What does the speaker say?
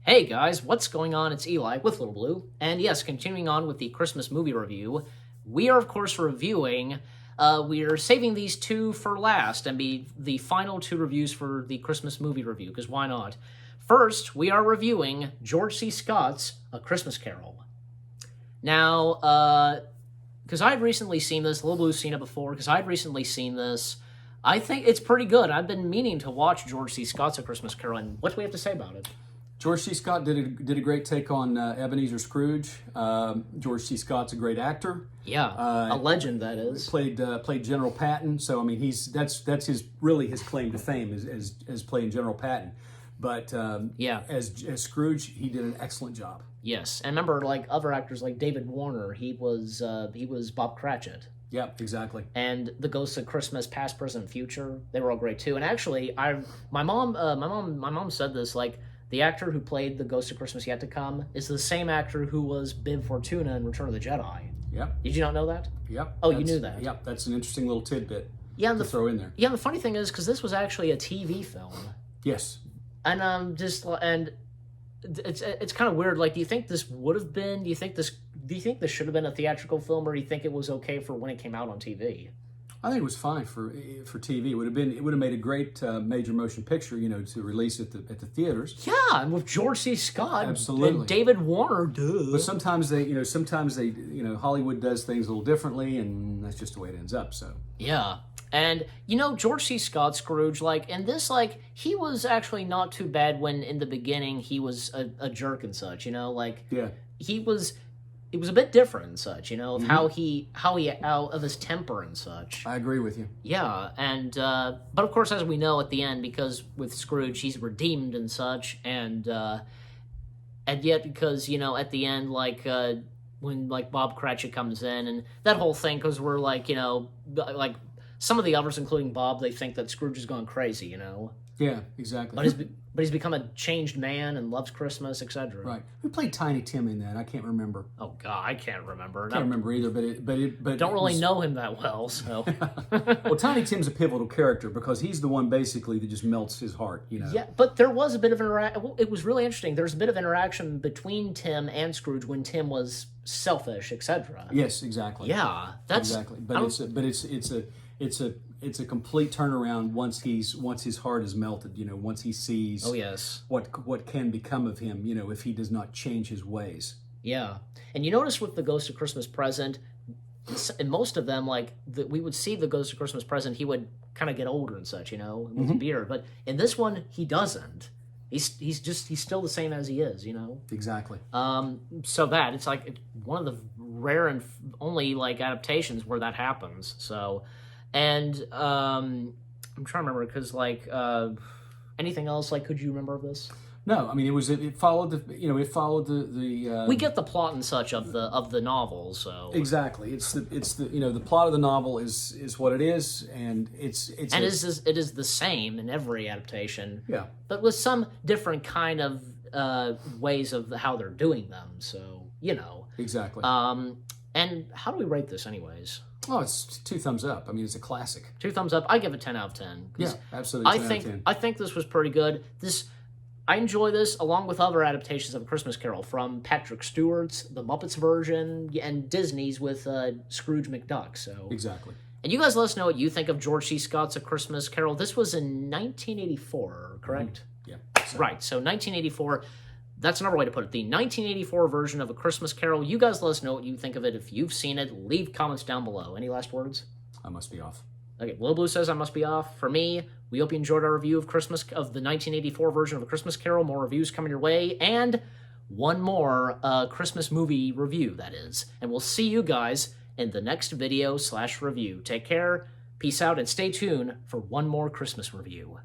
Hey guys, what's going on? It's Eli with Little Blue. And yes, continuing on with the Christmas movie review, we are of course reviewing, we're saving these two for last and be the final two reviews for the Christmas movie review, because why not? First, we are reviewing George C. Scott's A Christmas Carol. Now, because I'd recently seen this, Little Blue's seen it before, because I'd recently seen this, I think it's pretty good. I've been meaning to watch George C. Scott's A Christmas Carol, and what do we have to say about it? George C. Scott did a great take on Ebenezer Scrooge. George C. Scott's a great actor. Yeah, a legend that is. Played General Patton. So I mean, that's his claim to fame as playing General Patton. But yeah, as Scrooge, he did an excellent job. Yes, and remember, like other actors like David Warner, he was Bob Cratchit. Yeah, exactly. And the Ghosts of Christmas Past, Present, Future, they were all great too. And actually, my mom said this, like, the actor who played the Ghost of Christmas Yet to Come is the same actor who was Bib Fortuna in Return of the Jedi. Yep. Did you not know that? Yep. Oh, you knew that? Yep, that's an interesting little tidbit to throw in there. Yeah, and the funny thing is, because this was actually a TV film. Yes. And it's kind of weird. Like, do you think this would have been? Do you think this should have been a theatrical film, or do you think it was okay for when it came out on TV? I think it was fine for TV. It would have made a great major motion picture, to release at the theaters. Yeah, and with George C. Scott, absolutely, and David Warner, duh. But sometimes they, Hollywood does things a little differently, and that's just the way it ends up. So yeah. And, George C. Scott Scrooge, like, in this, like, he was actually not too bad when, in the beginning, he was a jerk and such, like, yeah, it was a bit different and such, of how he out of his temper and such. I agree with you. Yeah, and, but of course, as we know at the end, because with Scrooge, he's redeemed and such, and yet, because, at the end, like, when, like, Bob Cratchit comes in, and that whole thing, because we're, like, like, some of the others, including Bob, they think that Scrooge has gone crazy, Yeah, exactly. But he's become a changed man and loves Christmas, etc. Right. Who played Tiny Tim in that? I can't remember. Oh God, I can't remember. I can't remember either. But don't really know him that well. So. Well, Tiny Tim's a pivotal character because he's the one basically that just melts his heart. Yeah, but there was a bit of interaction. It was really interesting. There's a bit of interaction between Tim and Scrooge when Tim was selfish, etc. Yes, exactly. Yeah, that's exactly. But it's a complete turnaround once his heart is melted. Once he sees. Oh yes. What can become of him? If he does not change his ways. Yeah, and you notice with the Ghost of Christmas Present, in most of them, like we would see the Ghost of Christmas Present, he would kind of get older and such, with his beard. But in this one, he doesn't. He's still the same as he is, Exactly. So that it's like one of the rare and only like adaptations where that happens. So. And I'm trying to remember because like anything else, like, could you remember of this? No, I mean it followed the we get the plot and such of the novel, so exactly it's the the plot of the novel is what it is, and it is the same in every adaptation, yeah, but with some different kind of ways of how they're doing them, so exactly. And how do we rate this anyways? Oh, it's 2 thumbs up. I mean, it's a classic. 2 thumbs up. I give it 10 out of 10. Yeah, absolutely. I think this was pretty good. I enjoy this along with other adaptations of A Christmas Carol from Patrick Stewart's, the Muppets version, and Disney's with Scrooge McDuck. So exactly. And you guys let us know what you think of George C. Scott's A Christmas Carol. This was in 1984, correct? Mm-hmm. Yeah. Right. So 1984. That's another way to put it. The 1984 version of A Christmas Carol. You guys let us know what you think of it. If you've seen it, leave comments down below. Any last words? I must be off. Okay, Little Blue says I must be off. For me, we hope you enjoyed our review of the 1984 version of A Christmas Carol. More reviews coming your way. And one more Christmas movie review, that is. And we'll see you guys in the next video/review. Take care, peace out, and stay tuned for one more Christmas review.